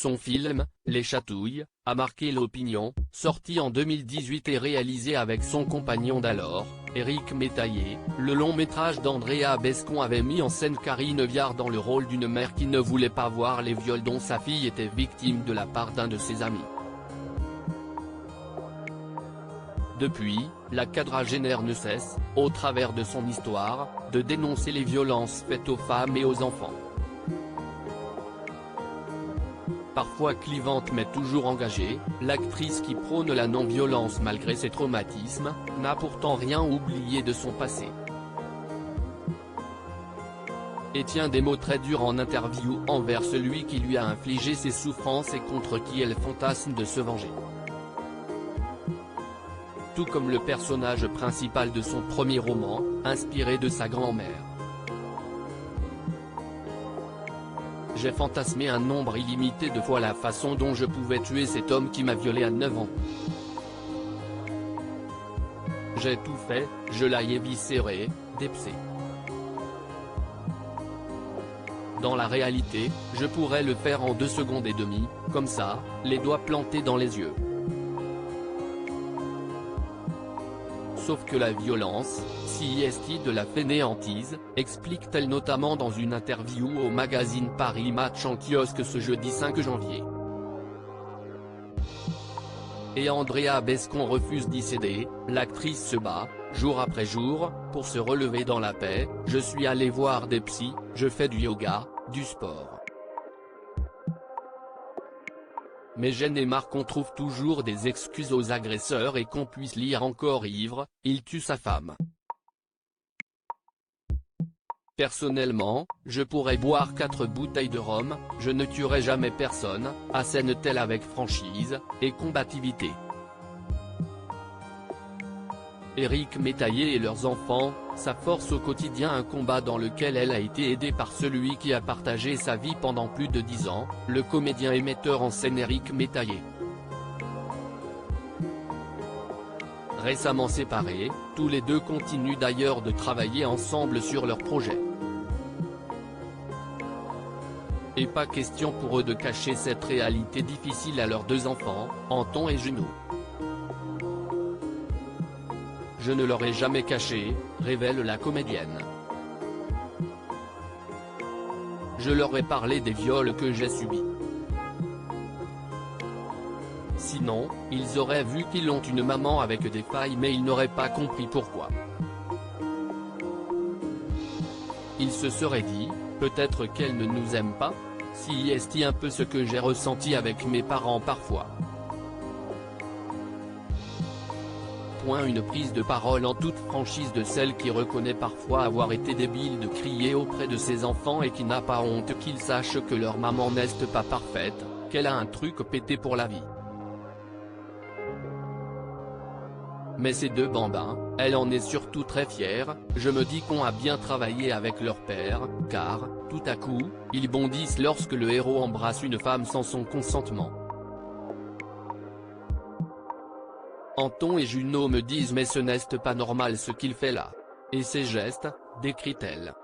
Son film, Les Chatouilles, a marqué l'opinion, sorti en 2018 et réalisé avec son compagnon d'alors, Éric Métayer. Le long-métrage d'Andrea Bescon avait mis en scène Karine Viard dans le rôle d'une mère qui ne voulait pas voir les viols dont sa fille était victime de la part d'un de ses amis. Depuis, la quadragénaire ne cesse, au travers de son histoire, de dénoncer les violences faites aux femmes et aux enfants. Parfois clivante mais toujours engagée, l'actrice qui prône la non-violence malgré ses traumatismes, n'a pourtant rien oublié de son passé. Et tient des mots très durs en interview envers celui qui lui a infligé ses souffrances et contre qui elle fantasme de se venger. Tout comme le personnage principal de son premier roman, inspiré de sa grand-mère. J'ai fantasmé un nombre illimité de fois la façon dont je pouvais tuer cet homme qui m'a violé à 9 ans. J'ai tout fait, je l'ai éviscéré, dépecé. Dans la réalité, je pourrais le faire en 2 secondes et demie, comme ça, les doigts plantés dans les yeux. Sauf que la violence, si est de la fainéantise, explique-t-elle notamment dans une interview au magazine Paris Match en kiosque ce jeudi 5 janvier. Et Andrea Bescon refuse d'y céder, l'actrice se bat, jour après jour, pour se relever dans la paix. Je suis allée voir des psys, je fais du yoga, du sport. Mais j'en ai marre qu'on trouve toujours des excuses aux agresseurs et qu'on puisse lire encore ivre, il tue sa femme. Personnellement, je pourrais boire 4 bouteilles de rhum, je ne tuerai jamais personne, assène-t-elle avec franchise et combativité. Éric Métayer et leurs enfants, sa force au quotidien, un combat dans lequel elle a été aidée par celui qui a partagé sa vie pendant plus de 10 ans, le comédien et metteur en scène Éric Métayer. Récemment séparés, tous les deux continuent d'ailleurs de travailler ensemble sur leur projet. Et pas question pour eux de cacher cette réalité difficile à leurs 2 enfants, Anton et Juno. Je ne leur ai jamais caché, révèle la comédienne. Je leur ai parlé des viols que j'ai subis. Sinon, ils auraient vu qu'ils ont une maman avec des failles mais ils n'auraient pas compris pourquoi. Ils se seraient dit, peut-être qu'elle ne nous aime pas, si est un peu ce que j'ai ressenti avec mes parents parfois. Une prise de parole en toute franchise de celle qui reconnaît parfois avoir été débile de crier auprès de ses enfants et qui n'a pas honte qu'ils sachent que leur maman n'est pas parfaite, qu'elle a un truc pété pour la vie. Mais ces 2 bambins, elle en est surtout très fière, je me dis qu'on a bien travaillé avec leur père, car, tout à coup, ils bondissent lorsque le héros embrasse une femme sans son consentement. Anton et Juno me disent mais ce n'est pas normal ce qu'il fait là. Et ces gestes, décrit-elle.